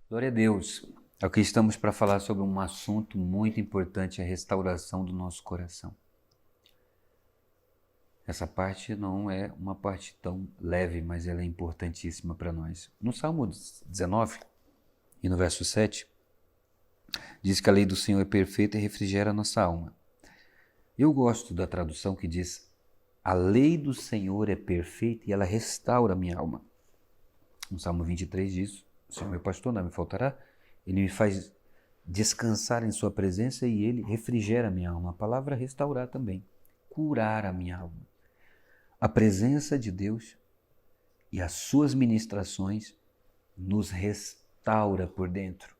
Glória a Deus. Aqui estamos para falar sobre um assunto muito importante, a restauração do nosso coração. Essa parte não é uma parte tão leve, mas ela é importantíssima para nós. No Salmo 19 e no verso 7, diz que a lei do Senhor é perfeita e refrigera a nossa alma. Eu gosto da tradução que diz: a lei do Senhor é perfeita e ela restaura a minha alma. No Salmo 23 diz: o Senhor é meu pastor, nada me faltará. Ele me faz descansar em sua presença e ele refrigera a minha alma. A palavra restaurar também, curar a minha alma. A presença de Deus e as suas ministrações nos restaura por dentro.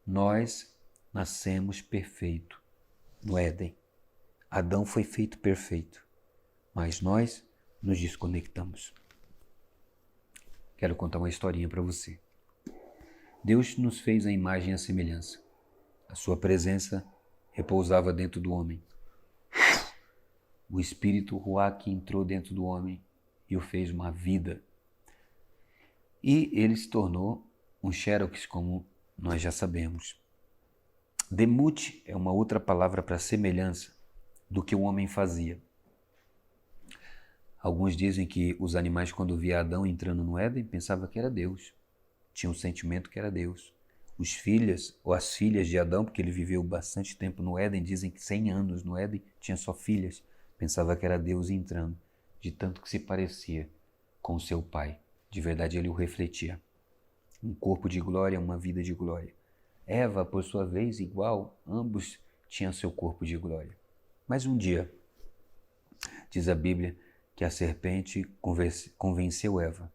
Nós nascemos perfeito no Éden. Adão foi feito perfeito, mas nós nos desconectamos. Quero contar uma historinha para você. Deus nos fez a imagem e a semelhança. A sua presença repousava dentro do homem. O espírito Ruach entrou dentro do homem e o fez uma vida. E ele se tornou um xerox, como nós já sabemos. Demut é uma outra palavra para semelhança do que o homem fazia. Alguns dizem que os animais, quando via Adão entrando no Éden, pensavam que era Deus. Tinha um sentimento que era Deus. Os filhos ou as filhas de Adão, porque ele viveu bastante tempo no Éden, dizem que 100 anos no Éden, tinha só filhas. Pensava que era Deus entrando, de tanto que se parecia com seu pai. De verdade, ele o refletia. Um corpo de glória, uma vida de glória. Eva, por sua vez, igual, ambos tinham seu corpo de glória. Mas um dia, diz a Bíblia, que a serpente convenceu Eva.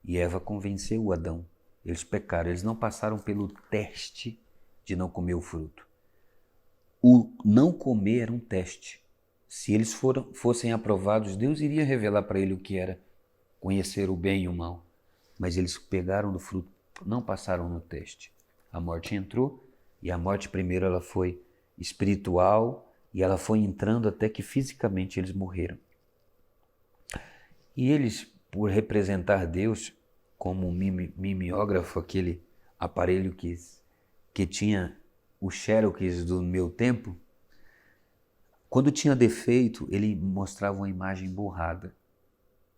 E Eva convenceu Adão. Eles pecaram, eles não passaram pelo teste de não comer o fruto. O não comer era um teste. Se eles fossem aprovados, Deus iria revelar para ele o que era conhecer o bem e o mal. Mas eles pegaram do fruto, não passaram no teste. A morte entrou, e a morte primeiro ela foi espiritual, e ela foi entrando até que fisicamente eles morreram. E eles, por representar Deus como um mimeógrafo, aquele aparelho que tinha o xerox do meu tempo, quando tinha defeito, ele mostrava uma imagem borrada.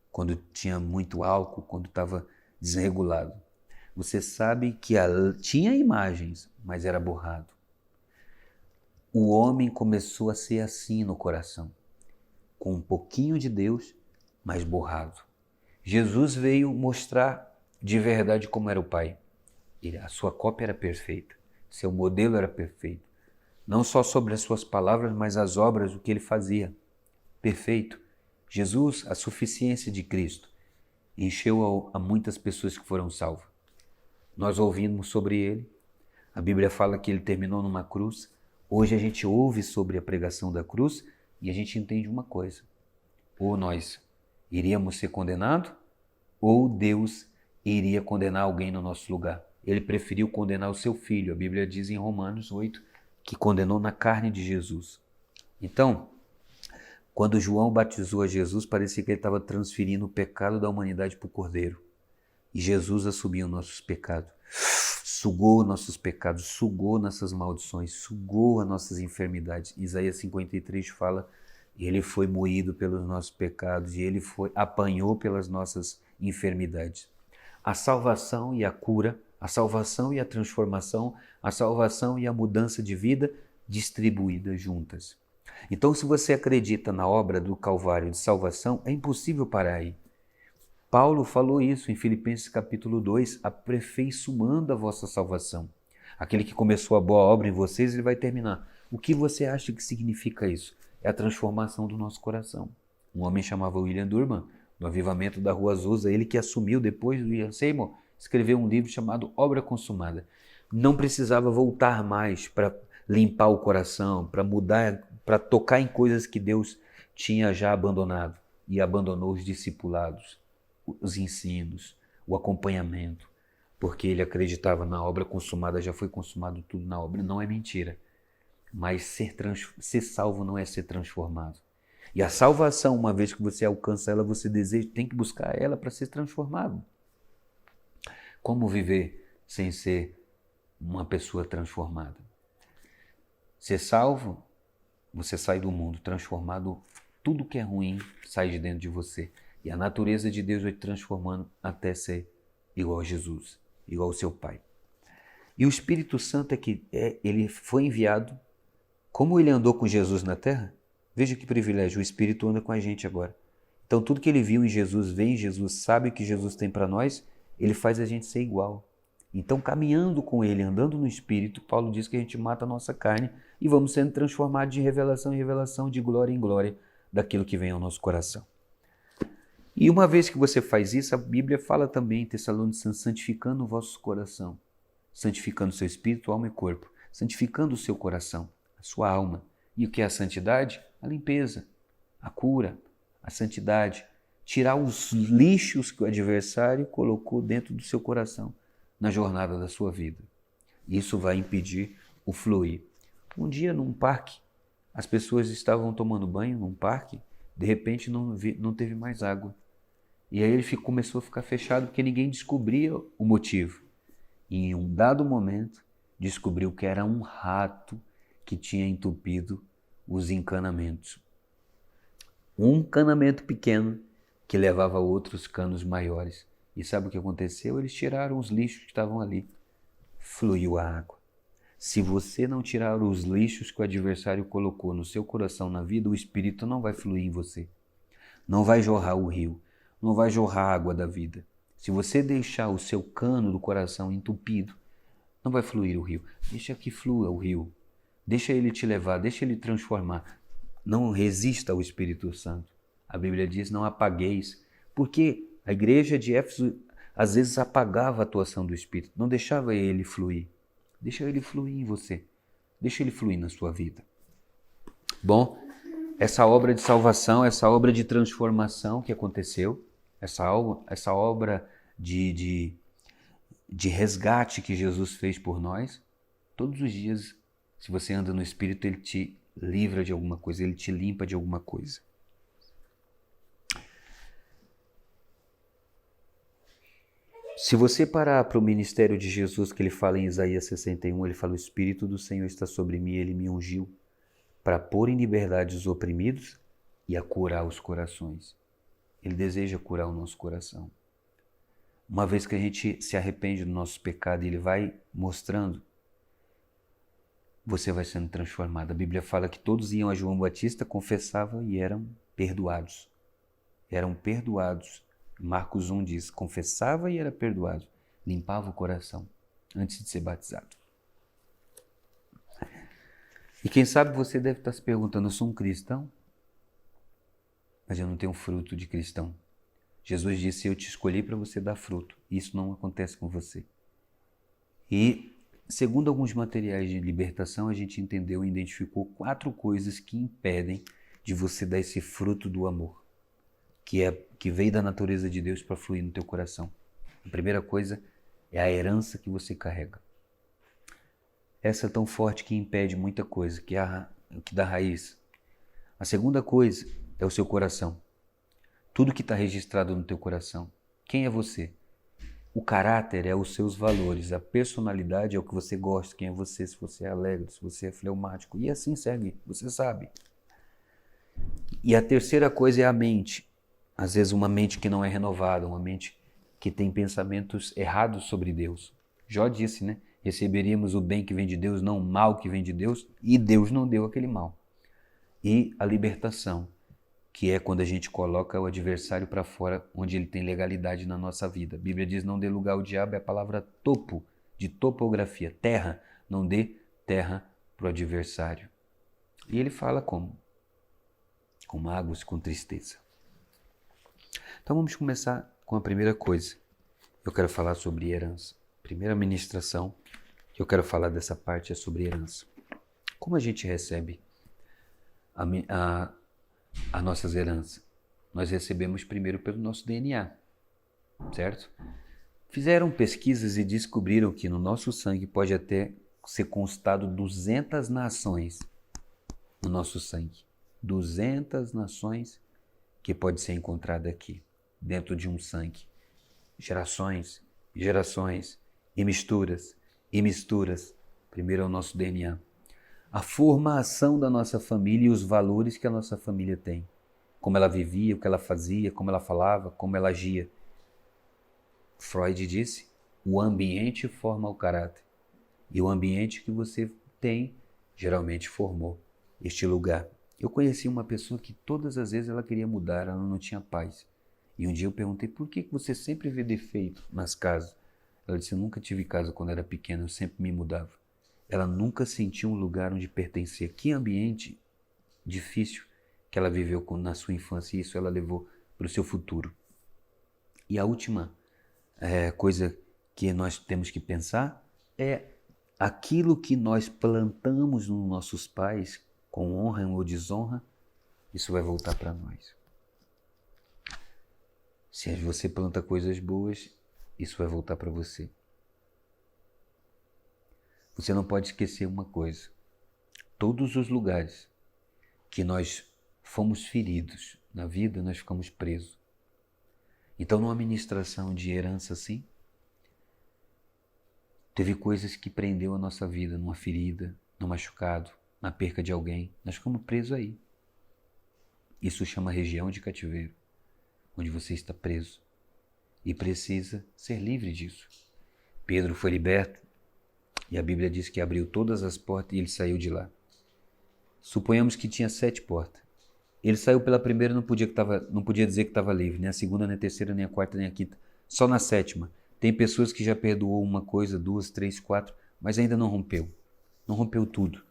Quando tinha muito álcool, quando estava desregulado. Você sabe que tinha imagens, mas era borrado. O homem começou a ser assim no coração, com um pouquinho de Deus, mas borrado. Jesus veio mostrar de verdade como era o Pai. A sua cópia era perfeita, seu modelo era perfeito. Não só sobre as suas palavras, mas as obras, o que ele fazia. Perfeito. Jesus, a suficiência de Cristo, encheu a muitas pessoas que foram salvas. Nós ouvimos sobre ele. A Bíblia fala que ele terminou numa cruz. Hoje a gente ouve sobre a pregação da cruz e a gente entende uma coisa. Ou nós iríamos ser condenados, ou Deus iria condenar alguém no nosso lugar. Ele preferiu condenar o seu filho. A Bíblia diz em Romanos 8 que condenou na carne de Jesus. Então, quando João batizou a Jesus, parecia que ele estava transferindo o pecado da humanidade para o Cordeiro. E Jesus assumiu nossos pecados, sugou nossos pecados, sugou nossas maldições, sugou as nossas enfermidades. Isaías 53 fala: ele foi moído pelos nossos pecados e ele apanhou pelas nossas enfermidades. A salvação e a cura, a salvação e a transformação, a salvação e a mudança de vida distribuídas juntas. Então, se você acredita na obra do Calvário de salvação, é impossível parar aí. Paulo falou isso em Filipenses capítulo 2, aperfeiçoando a vossa salvação. Aquele que começou a boa obra em vocês, ele vai terminar. O que você acha que significa isso? É a transformação do nosso coração. Um homem chamava William Durban, do Avivamento da Rua Azusa, ele que assumiu depois do Ian Seymour, escreveu um livro chamado Obra Consumada. Não precisava voltar mais para limpar o coração, para mudar, para tocar em coisas que Deus tinha já abandonado e abandonou os discipulados, os ensinos, o acompanhamento, porque ele acreditava na obra consumada, já foi consumado tudo na obra. Não é mentira, mas ser salvo não é ser transformado. E a salvação, uma vez que você alcança ela, você tem que buscar ela para ser transformado. Como viver sem ser uma pessoa transformada. Ser salvo, você sai do mundo transformado, tudo que é ruim sai de dentro de você. E a natureza de Deus vai te transformando até ser igual a Jesus, igual ao seu Pai. E o Espírito Santo ele foi enviado, como ele andou com Jesus na terra. Veja que privilégio, o Espírito anda com a gente agora. Então tudo que ele viu em Jesus, vê em Jesus, sabe o que Jesus tem para nós, ele faz a gente ser igual. Então caminhando com ele, andando no Espírito, Paulo diz que a gente mata a nossa carne e vamos sendo transformados de revelação em revelação, de glória em glória, daquilo que vem ao nosso coração. E uma vez que você faz isso, a Bíblia fala também em Tessalonicenses, santificando o vosso coração, santificando o seu espírito, alma e corpo, santificando o seu coração, a sua alma. E o que é a santidade? A limpeza, a cura, a santidade. Tirar os lixos que o adversário colocou dentro do seu coração na jornada da sua vida. Isso vai impedir o fluir. Um dia num parque, as pessoas estavam tomando banho num parque, de repente não teve mais água. E aí ele começou a ficar fechado porque ninguém descobria o motivo. E em um dado momento, descobriu que era um rato que tinha entupido os encanamentos. Um encanamento pequeno que levava a outros canos maiores. E sabe o que aconteceu? Eles tiraram os lixos que estavam ali. Fluiu a água. Se você não tirar os lixos que o adversário colocou no seu coração, na vida, o Espírito não vai fluir em você. Não vai jorrar o rio. Não vai jorrar a água da vida. Se você deixar o seu cano do coração entupido, não vai fluir o rio. Deixa que flua o rio. Deixa ele te levar, deixa ele transformar. Não resista ao Espírito Santo. A Bíblia diz, não apagueis. Porque a igreja de Éfeso às vezes apagava a atuação do Espírito, não deixava ele fluir. Deixa ele fluir em você. Deixa ele fluir na sua vida. Bom, essa obra de salvação, essa obra de transformação que aconteceu, essa obra de resgate que Jesus fez por nós, todos os dias, se você anda no Espírito, ele te livra de alguma coisa, ele te limpa de alguma coisa. Se você parar para o ministério de Jesus, que ele fala em Isaías 61, ele fala, o Espírito do Senhor está sobre mim, ele me ungiu para pôr em liberdade os oprimidos e a curar os corações. Ele deseja curar o nosso coração. Uma vez que a gente se arrepende do nosso pecado, ele vai mostrando, você vai sendo transformado. A Bíblia fala que todos iam a João Batista, confessavam e eram perdoados. Eram perdoados. Marcos 1 diz, confessava e era perdoado. Limpava o coração antes de ser batizado. E quem sabe você deve estar se perguntando, eu sou um cristão, mas eu não tenho fruto de cristão. Jesus disse, eu te escolhi para você dar fruto. Isso não acontece com você. E, segundo alguns materiais de libertação, a gente entendeu e identificou 4 coisas que impedem de você dar esse fruto do amor, que veio da natureza de Deus para fluir no teu coração. A primeira coisa é a herança que você carrega. Essa é tão forte que impede muita coisa, que dá raiz. A segunda coisa é o seu coração. Tudo que está registrado no teu coração. Quem é você? O caráter é os seus valores. A personalidade é o que você gosta. Quem é você? Se você é alegre, se você é fleumático. E assim segue, você sabe. E a terceira coisa é a mente. Às vezes uma mente que não é renovada, uma mente que tem pensamentos errados sobre Deus. Jó disse, né? Receberíamos o bem que vem de Deus, não o mal que vem de Deus, e Deus não deu aquele mal. E a libertação, que é quando a gente coloca o adversário para fora, onde ele tem legalidade na nossa vida. A Bíblia diz, não dê lugar ao diabo, é a palavra topo, de topografia, terra. Não dê terra para o adversário. E ele fala como? Com mágoas, com tristeza. Então vamos começar com a primeira coisa. Eu quero falar sobre herança. Primeira ministração que eu quero falar dessa parte é sobre herança. Como a gente recebe as nossas heranças? Nós recebemos primeiro pelo nosso DNA, certo? Fizeram pesquisas e descobriram que no nosso sangue pode até ser constado 200 nações no nosso sangue. 200 nações que pode ser encontrada aqui, dentro de um sangue. Gerações, gerações e misturas e misturas. Primeiro é o nosso DNA. A formação da nossa família e os valores que a nossa família tem. Como ela vivia, o que ela fazia, como ela falava, como ela agia. Freud disse, o ambiente forma o caráter. E o ambiente que você tem, geralmente formou este lugar. Eu conheci uma pessoa que todas as vezes ela queria mudar, ela não tinha paz. E um dia eu perguntei, por que você sempre vê defeito nas casas? Ela disse, eu nunca tive casa quando era pequena, eu sempre me mudava. Ela nunca sentiu um lugar onde pertencia. Que ambiente difícil que ela viveu na sua infância e isso ela levou para o seu futuro. E a última coisa que nós temos que pensar é aquilo que nós plantamos nos nossos pais, com honra ou desonra, isso vai voltar para nós. Se você planta coisas boas, isso vai voltar para você. Você não pode esquecer uma coisa. Todos os lugares que nós fomos feridos na vida, nós ficamos presos. Então, numa administração de herança assim, teve coisas que prendeu a nossa vida, numa ferida, num machucado, na perca de alguém. Nós ficamos presos aí. Isso chama região de cativeiro, onde você está preso e precisa ser livre disso. Pedro foi liberto e a Bíblia diz que abriu todas as portas e ele saiu de lá. Suponhamos que tinha 7 portas. Ele saiu pela primeira, não podia dizer que estava livre, nem a segunda, nem a terceira, nem a quarta, nem a quinta. Só na 7ª. Tem pessoas que já perdoou uma coisa, 2, 3, 4, mas ainda não rompeu. Não rompeu tudo.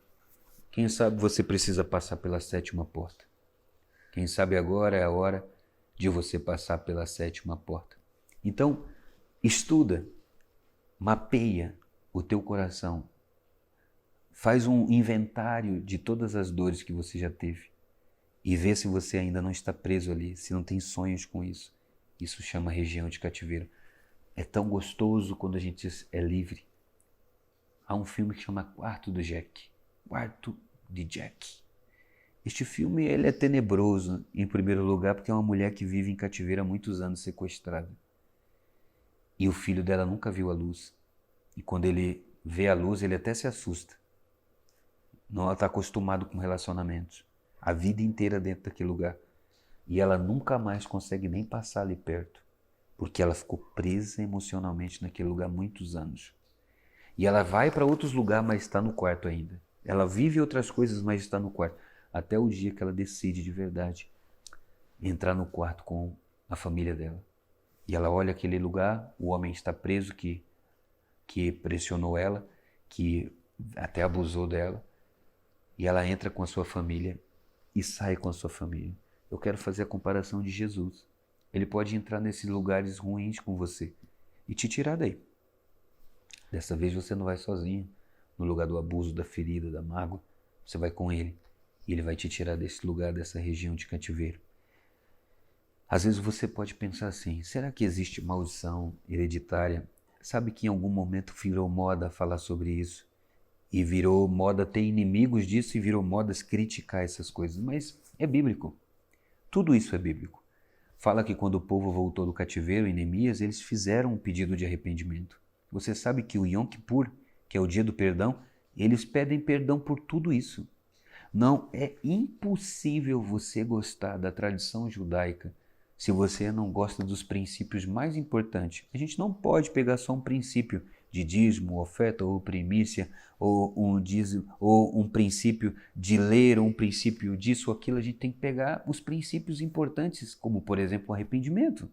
Quem sabe você precisa passar pela 7ª porta. Quem sabe agora é a hora de você passar pela 7ª porta. Então, estuda, mapeia o teu coração. Faz um inventário de todas as dores que você já teve e vê se você ainda não está preso ali, se não tem sonhos com isso. Isso chama região de cativeiro. É tão gostoso quando a gente é livre. Há um filme que chama Quarto do Jack. Quarto de Jack. Este filme ele é tenebroso, em primeiro lugar, porque é uma mulher que vive em cativeiro há muitos anos sequestrada. E o filho dela nunca viu a luz. E quando ele vê a luz, ele até se assusta. Não está acostumado com relacionamentos. A vida inteira dentro daquele lugar. E ela nunca mais consegue nem passar ali perto. Porque ela ficou presa emocionalmente naquele lugar há muitos anos. E ela vai para outros lugares, mas está no quarto ainda. Ela vive outras coisas, mas está no quarto. Até o dia que ela decide de verdade entrar no quarto com a família dela. E ela olha aquele lugar, o homem está preso que pressionou ela, que até abusou dela. E ela entra com a sua família e sai com a sua família. Eu quero fazer a comparação de Jesus. Ele pode entrar nesses lugares ruins com você e te tirar daí. Dessa vez você não vai sozinho, no lugar do abuso, da ferida, da mágoa. Você vai com ele e ele vai te tirar desse lugar, dessa região de cativeiro. Às vezes você pode pensar assim, será que existe maldição hereditária? Sabe que em algum momento virou moda falar sobre isso? E virou moda ter inimigos disso e virou moda criticar essas coisas. Mas é bíblico. Tudo isso é bíblico. Fala que quando o povo voltou do cativeiro, em Neemias, eles fizeram um pedido de arrependimento. Você sabe que o Yom Kippur, que é o dia do perdão, eles pedem perdão por tudo isso. Não, é impossível você gostar da tradição judaica se você não gosta dos princípios mais importantes. A gente não pode pegar só um princípio de dízimo, oferta ou primícia, ou um princípio de ler, ou um princípio disso ou aquilo. A gente tem que pegar os princípios importantes, como por exemplo o arrependimento.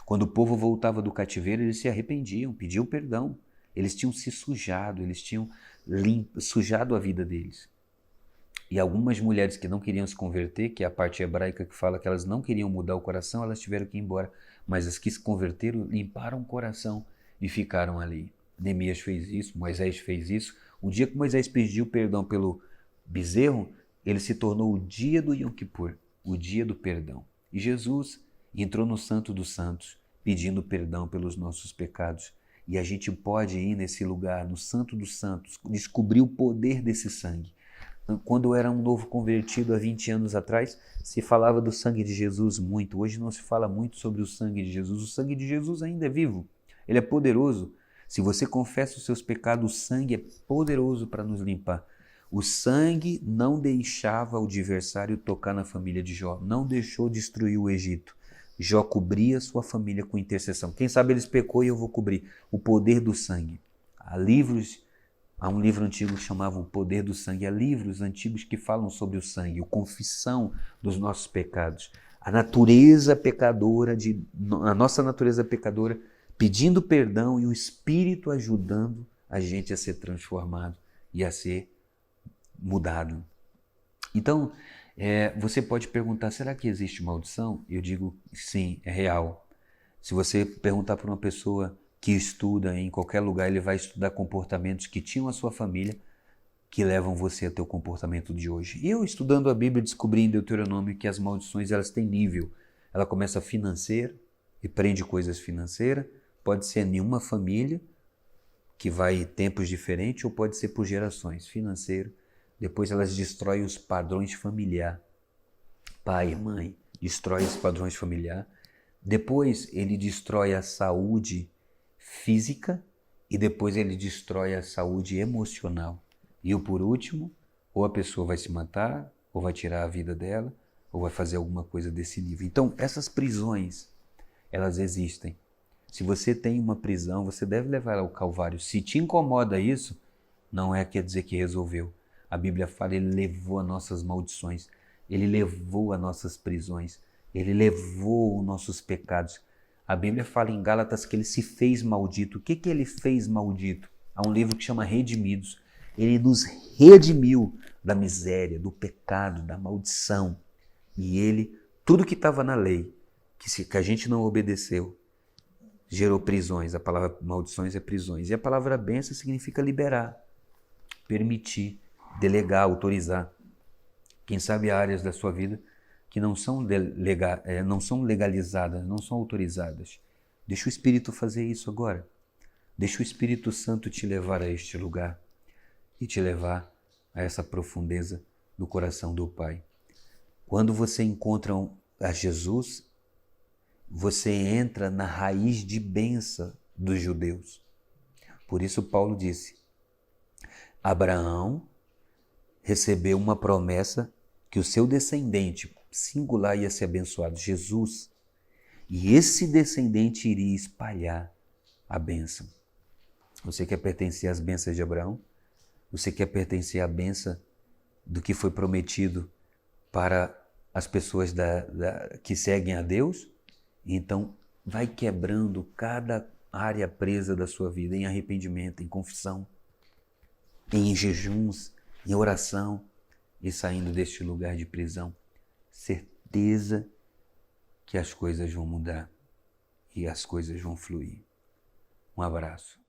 Quando o povo voltava do cativeiro, eles se arrependiam, pediam perdão. Eles tinham se sujado, eles tinham sujado a vida deles. E algumas mulheres que não queriam se converter, que é a parte hebraica que fala que elas não queriam mudar o coração, elas tiveram que ir embora. Mas as que se converteram, limparam o coração e ficaram ali. Neemias fez isso, Moisés fez isso. O dia que Moisés pediu perdão pelo bezerro, ele se tornou o dia do Yom Kippur, o dia do perdão. E Jesus entrou no Santo dos Santos, pedindo perdão pelos nossos pecados. E a gente pode ir nesse lugar, no Santo dos Santos, descobrir o poder desse sangue. Quando eu era um novo convertido há 20 anos atrás, se falava do sangue de Jesus muito. Hoje não se fala muito sobre o sangue de Jesus. O sangue de Jesus ainda é vivo. Ele é poderoso. Se você confessa os seus pecados, o sangue é poderoso para nos limpar. O sangue não deixava o adversário tocar na família de Jó, não deixou destruir o Egito. Jó cobria sua família com intercessão. Quem sabe eles pecou e eu vou cobrir. O poder do sangue. Há um livro antigo que chamava O Poder do Sangue. Há livros antigos que falam sobre o sangue, a confissão dos nossos pecados. A nossa natureza pecadora pedindo perdão e o Espírito ajudando a gente a ser transformado e a ser mudado. Então, você pode perguntar, será que existe maldição? Eu digo, sim, é real. Se você perguntar para uma pessoa que estuda em qualquer lugar, ele vai estudar comportamentos que tinham a sua família, que levam você a ter o comportamento de hoje. E eu, estudando a Bíblia, descobri em Deuteronômio que as maldições elas têm nível. Ela começa financeira e prende coisas financeiras, pode ser nenhuma família, que vai em tempos diferentes, ou pode ser por gerações, financeiro. Depois elas destroem os padrões familiares. Pai, mãe, destrói os padrões familiares. Depois ele destrói a saúde física e depois ele destrói a saúde emocional. E por último, ou a pessoa vai se matar, ou vai tirar a vida dela, ou vai fazer alguma coisa desse nível. Então, essas prisões, elas existem. Se você tem uma prisão, você deve levar ela ao Calvário. Se te incomoda isso, não quer dizer que resolveu. A Bíblia fala, ele levou as nossas maldições, ele levou as nossas prisões, ele levou os nossos pecados. A Bíblia fala em Gálatas que ele se fez maldito. O que ele fez maldito? Há um livro que chama Redimidos. Ele nos redimiu da miséria, do pecado, da maldição. E tudo que estava na lei, que a gente não obedeceu, gerou prisões. A palavra maldições é prisões. E a palavra bênção significa liberar, permitir, delegar, autorizar. Quem sabe há áreas da sua vida que não são legalizadas, não são autorizadas. Deixa o Espírito fazer isso agora. Deixa o Espírito Santo te levar a este lugar e te levar a essa profundeza do coração do Pai. Quando você encontra a Jesus, você entra na raiz de bênção dos judeus. Por isso Paulo disse, Abraão recebeu uma promessa que o seu descendente singular ia ser abençoado, Jesus. E esse descendente iria espalhar a bênção. Você quer pertencer às bênçãos de Abraão? Você quer pertencer à bênção do que foi prometido para as pessoas que seguem a Deus? Então, vai quebrando cada área presa da sua vida em arrependimento, em confissão, em jejuns, em oração e saindo deste lugar de prisão. Certeza que as coisas vão mudar e as coisas vão fluir. Um abraço.